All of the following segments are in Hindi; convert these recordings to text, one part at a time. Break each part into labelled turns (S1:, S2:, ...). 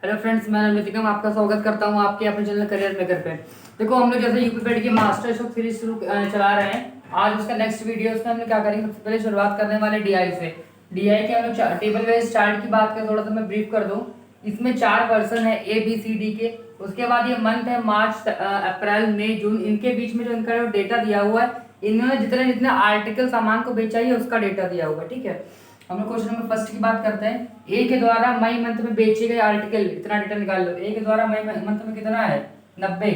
S1: हेलो फ्रेंड्स, मैं नितिकम आपका स्वागत करता हूं आपके अपने चैनल करियर मेकर पे। देखो, हम लोग जैसे यूपीपीएड की मास्टर शो सीरीज चला रहे हैं। आज उसका नेक्स्ट वीडियो उसमें हम लोग क्या करेंगे, सबसे पहले शुरुआत करने वाले डीआई से। डीआई के हम लोग टेबल वाइज चार्ट की बात करें, थोड़ा सा मैं ब्रीफ कर दूं। इसमें 4 पर्सन है ए बी सी डी के। उसके बाद ये मंथ है मार्च अप्रैल मई जून। इनके बीच में जो इनका जो डेटा दिया हुआ है, इन्होंने जितने जितने आर्टिकल सामान को बेचा है उसका डेटा दिया हुआ है। ठीक है, हम लोग क्वेश्चन नंबर फर्स्ट की बात करते हैं। ए के द्वारा मई मंथ में बेचे गए आर्टिकल, इतना डेटा निकाल लो। ए के द्वारा मई मंथ में कितना है 90,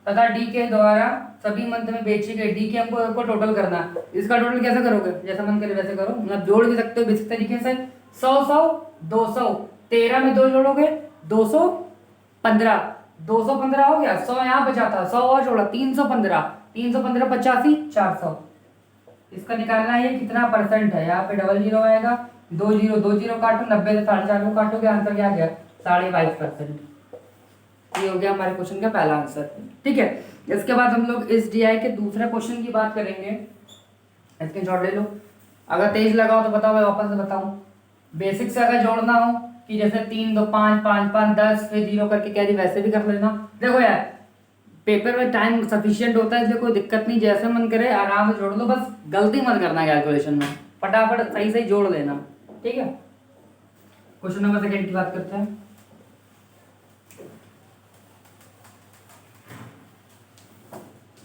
S1: तथा डी के द्वारा सभी मंथ में बेचे गए, डी के हमको टोटल करना। इसका टोटल कैसे करोगे, जैसा मन करे वैसे करो, मतलब जोड़ भी सकते हो बेसिक तरीके से। 100 200, 13 में 2 जोड़ोगे 215, 215 हो गया। 100 यहाँ बचा था, 100 और जोड़ा 315, 315 85 400। इसका निकालना है कितना परसेंट है। यहाँ पे डबल जीरो आएगा, 2 जीरो 2 जीरो काटो, 90 से 4.5 को काटोगे, आंसर क्या आ गया 22.5%। ये हो गया हमारे क्वेश्चन का पहला आंसर। ठीक है, इसके बाद हम लोग इस डीआई के दूसरे क्वेश्चन की बात करेंगे। इसके शॉर्ट ले लो, अगर तेज लगाओ तो बताओ, मैं वापस से बताऊं। बेसिक से अगर जोड़ना हो कि जैसे 3 2 5 5 5 10 फिर जीरो करके कैरी, वैसे भी कर लेना। देखो यार, पेपर में टाइम सफिशिएंट होता है, इसलिए कोई दिक्कत नहीं, जैसे मन करे आराम से जोड़ लो, बस गलती मत करना कैलकुलेशन में, फटाफट सही सही जोड़ लेना। ठीक है, क्वेश्चन नंबर सेकंड की बात करते हैं।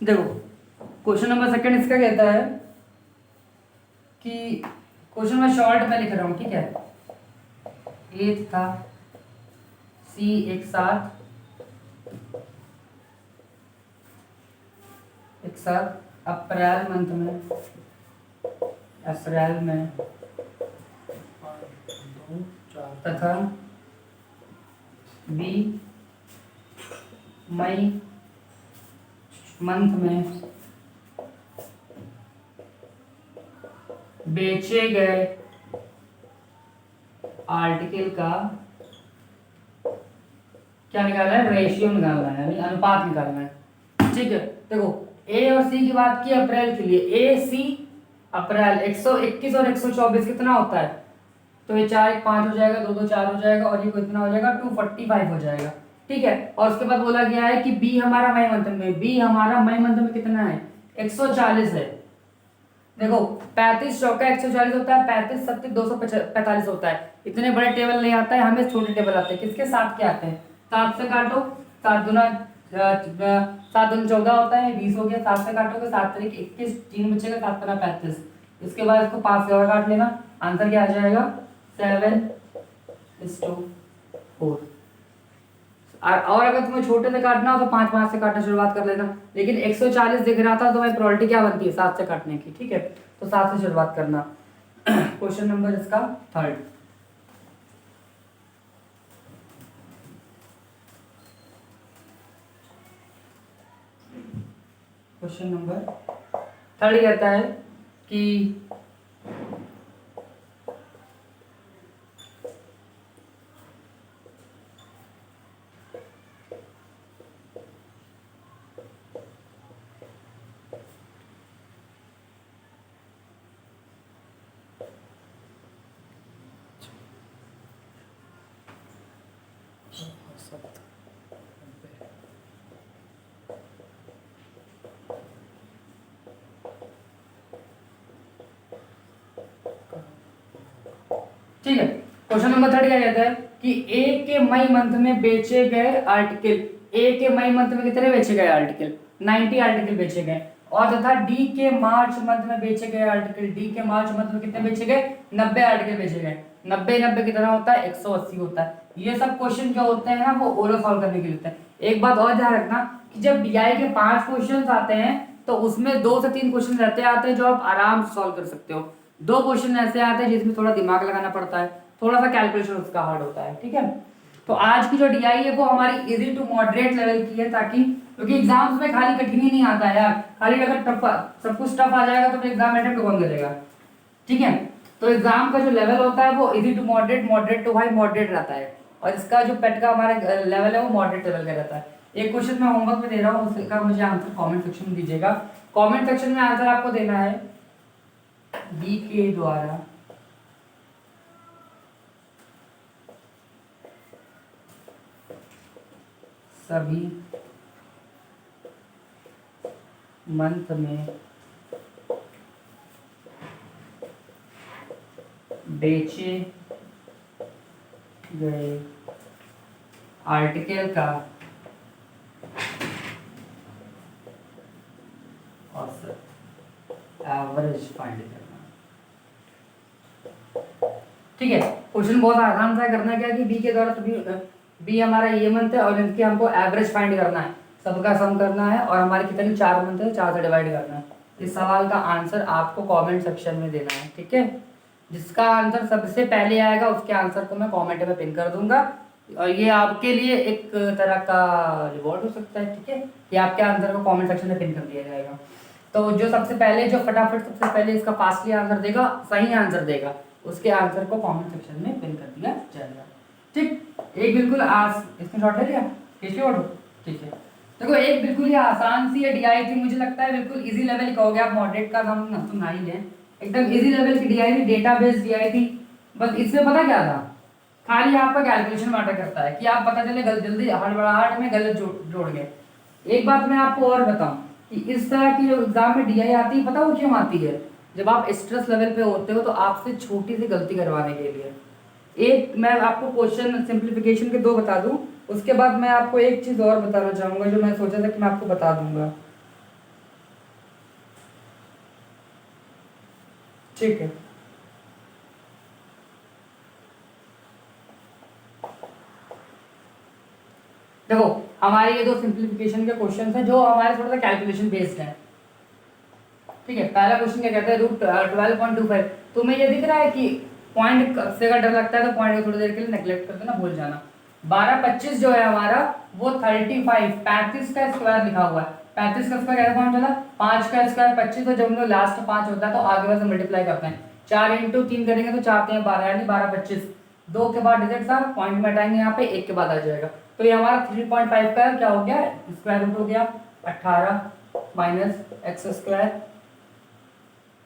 S1: देखो, क्वेश्चन नंबर सेकंड इसका कहता है कि क्वेश्चन में शॉर्ट में लिख रहा हूं, ठीक है। ए था सी एक साथ अप्रैल मंथ में तथा बी मई मंथ में बेचे गए आर्टिकल का क्या निकालना है, रेशियो निकालना है, यानी अनुपात निकालना है। ठीक है, देखो ए और सी की बात की अप्रैल के लिए, ए सी अप्रैल 121 और 124 कितना होता है, तो ये 4 1 5 हो जाएगा, 2 2 4 हो जाएगा, और ये कितना हो जाएगा 245 हो जाएगा। ठीक है, और उसके बाद बोला गया है कि बी हमारा मई मंथ में कितना है 140 है। देखो 35 चौका 140 होता है, 35 सत्ती 245 होता है। इतने बड़े टेबल नहीं आता है हमें, छोटे टेबल आते हैं। किसके साथ के आते हैं, 7 से काटो, 7 दूना 14 होता है, 20 हो गया। 7 से काटोगे 7 तरीक 21, 3 बचेगा, 7 पना 35। इसके बाद इसको 5 से और काट लेना, आंसर क्या आ जाएगा 7:4। और अगर तुम्हें छोटे से काटना हो तो 5 5 से काटना शुरुआत कर लेना। लेकिन 140 दिख रहा था तो भाई प्रोबेबिलिटी क्या बनती है 7 से काटने की। ठीक है, तो 7 से शुरुआत करना। क्वेश्चन नंबर इसका थर्ड। क्वेश्चन नंबर थर्ड कहता है कि ठीक है, क्वेश्चन नंबर थर्ड क्या कहता है कि ए के मई मंथ में बेचे गए आर्टिकल, ए के मई मंथ में कितने बेचे गए आर्टिकल 90 आर्टिकल बेचे गए, और तथा डी के मार्च मंथ में बेचे गए आर्टिकल, डी के मार्च मंथ में कितने बेचे गए 90 आर्टिकल बेचे गए। 90 90 कितना होता है 180 होता है। ये सब क्वेश्चन जो होते हैं ना वो ओरल सॉल्व करने के लिए होते हैं। एक बात और ध्यान रखना कि जब डीआई के 5 क्वेश्चन आते हैं तो उसमें 2 से 3 क्वेश्चन रहते आते हैं जो आप आराम से सॉल्व कर सकते हो। 2 क्वेश्चन ऐसे आते हैं जिसमें थोड़ा दिमाग लगाना पड़ता है, थोड़ा सा कैलकुलेशन उसका हार्ड होता है। ठीक है, तो आज की जो डीआई है वो हमारी इजी टू मॉडरेट लेवल की है, ताकि क्योंकि एग्जाम्स में खाली कठिन ही नहीं आता है यार, खाली अगर टफ सब कुछ टफ आ जाएगा तो फिर एग्जाम अटेम्प्ट कौन करेगा। ठीक है, तो एग्जाम का जो लेवल होता है वो easy to moderate, moderate to high, moderate रहता है, और इसका जो पेट का हमारा लेवल है वो मॉडरेट लेवल का रहता है। एक क्वेश्चन मैं होमवर्क में दे रहा हूँ, उसका मुझे आंसर कमेंट सेक्शन में दीजिएगा। कमेंट सेक्शन में आंसर आपको देना है बी के द्वारा सभी मंथ में बेचे गए आर्टिकल का औसत एवरेज फाइंड करना। ठीक है, क्वेश्चन बहुत आसान सा है। करना क्या है कि बी के द्वारा तो बी हमारा ये मंथ है और इनके हमको एवरेज फाइंड करना है, सबका सम करना है और हमारे कितने 4 मंथ है, 4 से डिवाइड करना है। इस सवाल का आंसर आपको कमेंट सेक्शन में देना है। ठीक है, जिसका आंसर सबसे पहले आएगा उसके आंसर को मैं कमेंट में पिन कर दूंगा और ये आपके लिए एक तरह का रिवॉर्ड हो सकता है। ठीक है, कि आपके आंसर को कमेंट सेक्शन में पिन कर दिया जाएगा। तो जो सबसे पहले जो फटाफट सबसे पहले इसका फास्टली आंसर देगा, सही आंसर देगा, उसके आंसर को कमेंट सेक्शन में पिन कर दिया जाएगा। ठीक, एक बिल्कुल इसमें शॉर्ट ले लिया, ठीक है। देखो एक बिल्कुल ही आसान सी है डीआई थी, मुझे लगता है बिल्कुल इजी लेवल का हो गया। आप मॉडरेट का हम तो ना ही लें, एकदम इजी लेवल की डीआई थी, डेटाबेस डीआई थी। बस इसमें पता क्या था, खाली आपका कैलकुलेशन मैटर करता है कि आप पता चले जल्दी हड़बड़ाहट में गलत जोड़ गए। एक बात मैं आपको और बताऊं कि इस तरह की जो एग्जाम में डीआई आती है, पता वो क्यों आती है? जब आप स्ट्रेस लेवल पे होते हो तो आपसे छोटी सी गलती करवाने के लिए। एक मैं आपको क्वेश्चन सिंप्लीफिकेशन के 2 बता दूं, उसके बाद मैं आपको एक चीज और बताना चाहूंगा जो मैं सोचा था कि मैं आपको बता दूंगा। ठीक है, देखो हमारे ये 2 सिंप्लीफिकेशन के क्वेश्चन हैं जो हमारे थोड़ा सा कैलकुलेशन बेस्ड हैं। ठीक है, पहला क्वेश्चन क्या कहता है, √12.25। तुम्हें ये दिख रहा है कि पॉइंट से का डर लगता है तो पॉइंट को थोड़ी देर के लिए नेग्लेक्ट कर देना, भूल जाना। 1225 जो है हमारा वो 35 का स्क्वायर लिखा हुआ है। 35 का स्क्वायर कैसे पॉइंट चला, 5 का स्क्वायर 25, तो जब हम लोग लास्ट 5 होता है तो आगे वाले से मल्टीप्लाई करते हैं। 4 × 3 करेंगे तो 4 × 12 यानी 1225। 2 के बाद डिजिट था, पॉइंट में हटाएंगे यहाँ पे, 1 के बाद आ जाएगा। तो ये हमारा 3.5 का क्या हो गया, स्क्वायर रूट हो गया 18 माइनस एक्स स्क्वायर।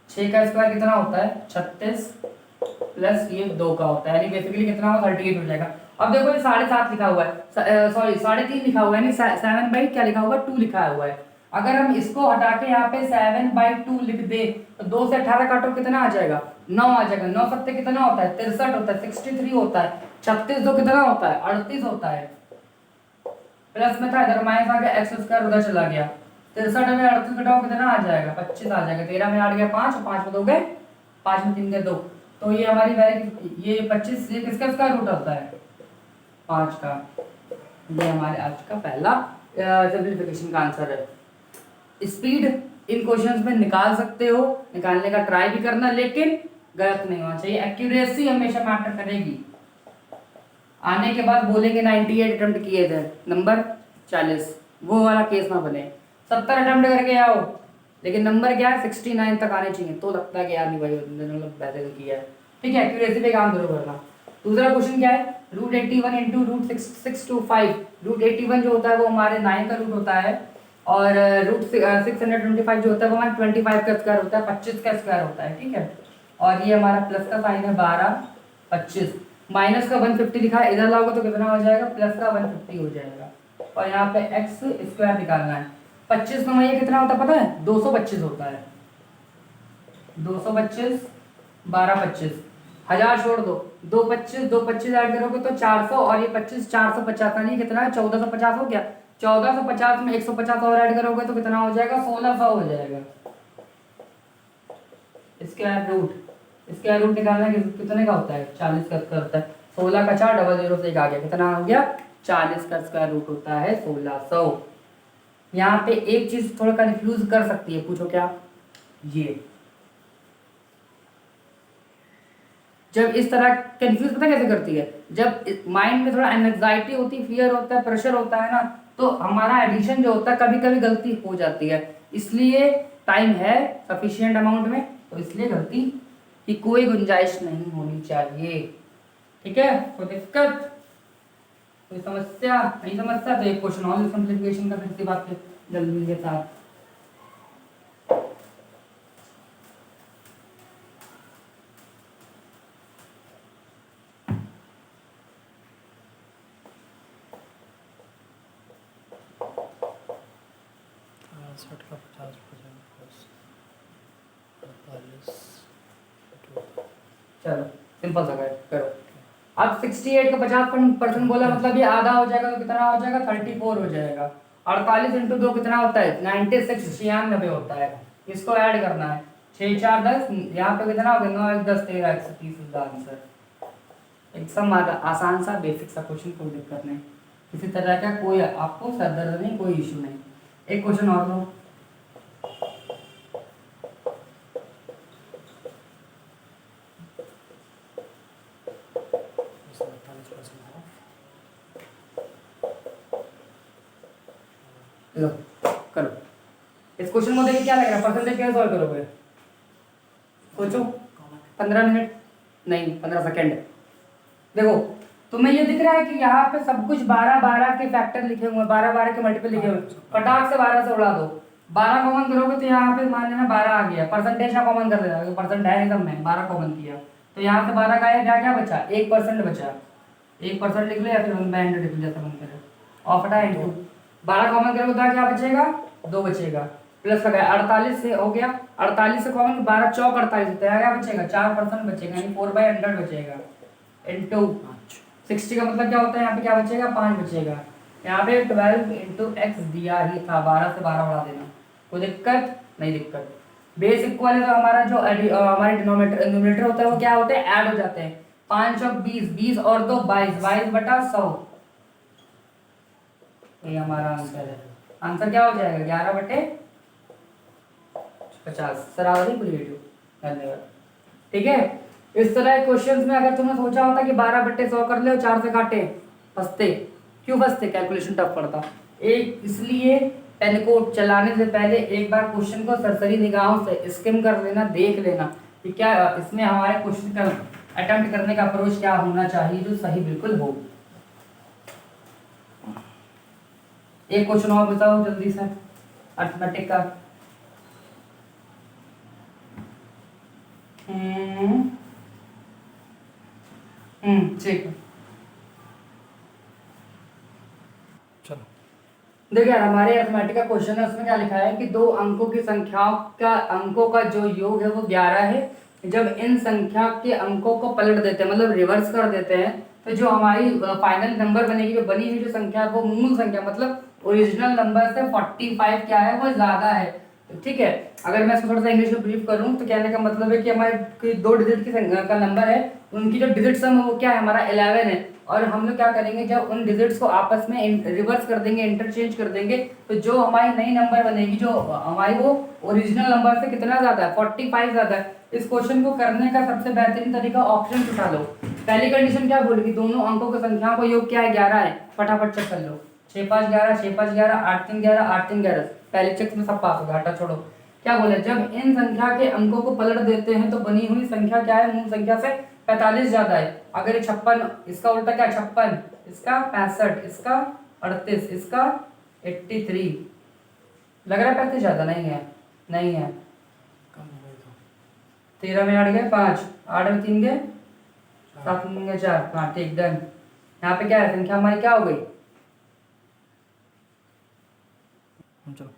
S1: 6 का स्क्वायर कितना होता है 36 प्लस ये 2 का होता है, यानी बेसिकली कितना होगा 38 हो जाएगा। अब देखो ये 7.5 लिखा हुआ है, सॉरी 3.5 लिखा हुआ है, यानी 7 बाई क्या लिखा हुआ 2 लिखा हुआ है। अगर हम इसको हटा के यहाँ पे 7/2 लिख दे तो 2 से 18 काटो कितना आ जाएगा 9 आ जाएगा। 9 सत्ते कितना होता है 63 होता है, 63 होता है। 36 2 कितना होता है 38 होता है। प्लस में था इधर माइनस आ गया, एक्स स्क्वायर उधर चला गया। 63 में 38 घटाओ कितना आ जाएगा 25 आ जाएगा। 13 में 8 गया 5 और 5 में 2 गए, 5 में 3 गए 2। तो ये हमारी वैल्यू ये 25 ये किसका स्क्वायर रूट होता है 5 का। ये हमारे आज का पहला सिंपलीफिकेशन का आंसर है। स्पीड इन क्वेश्चंस में निकाल सकते हो, निकालने का ट्राई भी करना, लेकिन गलत नहीं होना चाहिए। एक्यूरेसी हमेशा मैटर करेगी। आने के बाद बोलेंगे 98 अटेम्प्ट किए थे, नंबर 40, वो वाला केस ना बने। 70 अटेम्प्ट करके आओ लेकिन नंबर क्या है 69 तक आने चाहिए, तो लगता है कि यार नहीं भाई मतलब बेहतर किया है। ठीक है, एक्यूरेसी पे काम जरूर करना। दूसरा क्वेश्चन क्या है, √81 इंटू √625। √81 जो होता है वो हमारे 9 का रूट होता है और √625 जो होता है वो हमारे 25 का स्क्वायर होता है, 25 का स्क्वायर होता है। ठीक है, और ये हमारा प्लस का साइन है 12 25, माइनस का 150 लिखा है, इधर लाओगे तो कितना हो जाएगा प्लस का 150 हो जाएगा। और यहाँ पे एक्स स्क्वायर निकालना है। 25 में ये कितना होता है पता है 225 होता है। 225 12 25 1000 छोड़ दो, 225 ऐड करोगे तो 400 और ये 25 450 नहीं कितना है 1450 हो गया। 1450 में 150 और ऐड करोगे तो कितना हो जाएगा 1600 हो जाएगा। स्क्वायर रूट निकालना कितने का होता है 40 का स्क्वायर होता है। 16 का 4 00 से 1 आ गया, कितना हो गया 40 का स्क्वायर रूट होता है 1600। यहाँ पे एक चीज थोड़ा कंफ्यूज कर सकती है, पूछो क्या, ये जब इस तरह कंफ्यूज पता कैसे करती है, जब माइंड में थोड़ा एंजाइटी होती है, फियर होता है, प्रेशर होता है ना, तो हमारा एडिशन जो होता है कभी कभी गलती हो जाती है। इसलिए टाइम है सफिशिएंट अमाउंट में, तो इसलिए गलती की कोई गुंजाइश नहीं होनी चाहिए। ठीक है, कोई दिक्कत कोई समस्या नहीं, समस्या तो एक क्वेश्चन और सिंप्लीफिकेशन का फिर से बात जल्दी के साथ।
S2: 65 का 50% प्लस 48।
S1: चलो सिंपल सा करो। अब 68 का 50% बोला मतलब ये आधा हो जाएगा तो कितना हो जाएगा 34 हो जाएगा। 48 इंटू 2 कितना होता है 96 96 होता है। इसको ऐड करना है 6 4 10 यहाँ पे कितना हो गया 9 1 10 13 130 इज द आंसर। एकदम आसान सा बेसिक सा क्वेश्चन, कोई दिक्कत नहीं, किसी तरह का कोई आपको सरदर्द नहीं, कोई इशू नहीं। एक क्वेश्चन और लो। लो करो। इस क्वेश्चन को देखिए क्या लग रहा है, परसेंटेज कैसे सॉल्व करोगे, सोचो। 15 मिनट नहीं 15 सेकेंड। देखो तुम्हें ये दिख रहा है कि यहाँ पे सब कुछ 12 12 के फैक्टर लिखे हुए हैं, 12 12 के मल्टीपल लिखे हुए हैं। फटाक से 12 से उड़ा दो, 12 कॉमन करोगे तो यहाँ पे मान लेना 12 आ गया। परसेंटेज का कॉमन कर देना, परसेंट है सब में 12 कॉमन किया तो यहाँ से 12 का आया, क्या बचा 1% बचा। 1% लिख लो या फिर 1/100 लिख लो जैसा मन करे। और फटा इनटू 12 कॉमन करोगे तो क्या बचेगा 2 बचेगा, प्लस लगाया 48 से हो गया। 48 से कॉमन 12 चौक 48 होता है, क्या बचेगा 4% बचेगा, यानी 4/100 बचेगा। इनटू 60 का मतलब क्या होता है, यहाँ पे क्या बचेगा 5 बचेगा। यहाँ पे 12 इंटू एक्स दिया ही था, 12 से 12 उड़ा देना, कोई दिक्कत नहीं। दिक्कत बेस इक्वल है तो हमारा जो हमारे डिनोमिनेटर होता है वो क्या होते हैं ऐड हो जाते हैं। 5 और 20 20 और 2 22 22 बटा 100, ये हमारा आंसर है। आंसर क्या हो जाएगा 11/50। सर आ रही पूरी वीडियो, धन्यवाद। ठीक है, इस तरह क्वेश्चंस में अगर तुमने सोचा होता कि 12/100 कर ले और 4 से काटे, फंसते। क्यों फंसते, कैलकुलेशन टफ पड़ता। एक इसलिए पेन को चलाने से पहले एक बार क्वेश्चन को सरसरी निगाहों से स्किम कर लेना, देख लेना कि क्या इसमें हमारे क्वेश्चन का अटेम्प्ट करने का अप्रोच क्या होना चाहिए जो सही बिल्कुल हो। एक क्वेश्चन और बताओ जल्दी से अर्थमेटिक का। ठीक है,
S2: चलो
S1: देखिए यार हमारे अर्थमेटिक का क्वेश्चन है, उसमें क्या लिखा है कि 2 अंकों की संख्याओं का अंकों का जो योग है वो 11 है। जब इन संख्या के अंकों को पलट देते हैं मतलब रिवर्स कर देते हैं तो जो हमारी फाइनल नंबर बनेगी, जो बनी हुई जो संख्या है वो मूल संख्या मतलब ओरिजिनल नंबर से 45 क्या है वो ज्यादा है। ठीक है, अगर मैं इसको थोड़ा सा इंग्लिश में ब्रीफ करूं तो कहने का मतलब है कि हमारे 2 डिजिट की संख्या का नंबर है, उनकी जो डिजिट सम है वो क्या है हमारा 11 है। और हम लोग क्या करेंगे जब उन डिजिट्स को आपस में रिवर्स कर देंगे, इंटरचेंज कर देंगे, तो जो हमारी नई नंबर बनेगी जो हमारी वो ओरिजिनल नंबर से कितना ज्यादा है 45 ज्यादा है। इस क्वेश्चन को करने का सबसे बेहतरीन तरीका ऑप्शन उठा लो। पहली कंडीशन क्या बोलेगी, दोनों अंकों की संख्याओं का योग क्या है 11 है, फटाफट चेक कर लो। 6 5 11 6 5 11 8 3 11 8 3 11, पहले चेक में सब पास होगा, हटा छोड़ो। क्या बोले, जब इन संख्या के अंकों को पलट देते हैं तो बनी हुई संख्या क्या है मूल संख्या से 45 ज्यादा है। अगर 56, इसका उल्टा क्या 56, इसका 65, इसका 38, इसका 83, लग रहा है 35 ज्यादा नहीं है, नहीं है।
S2: कम हो गई तो
S1: 13 में 8 गए 5, 8 में 3 गए 7 में गए 4, हाँ ठीक डन। यहाँ पे क्या है संख्या हमारी क्या हो गई,
S2: चलो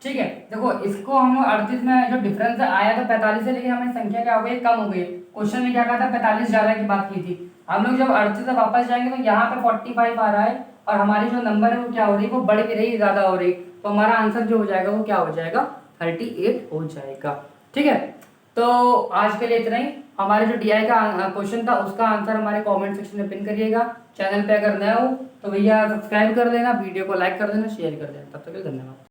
S1: ठीक है। देखो इसको हम 38 में जो डिफरेंस आया था 45 से, लेकिन हमारी संख्या क्या हो गई कम हो गई। क्वेश्चन में क्या कहा था 45 ज्यादा की बात की थी। हम लोग जब 38 से वापस जाएंगे तो यहाँ पे 45 आ रहा है और हमारी जो नंबर है वो क्या हो रही है वो बढ़ भी रही ज्यादा हो रही, तो हमारा आंसर जो हो जाएगा वो क्या हो जाएगा 38 हो जाएगा। ठीक है, तो आज के लिए इतना ही। हमारे जो DI का क्वेश्चन था उसका आंसर हमारे कमेंट सेक्शन में पिन करिएगा। चैनल पे अगर नया हो तो भैया सब्सक्राइब कर देना, वीडियो को लाइक कर देना, शेयर कर देना। तब तक के लिए धन्यवाद।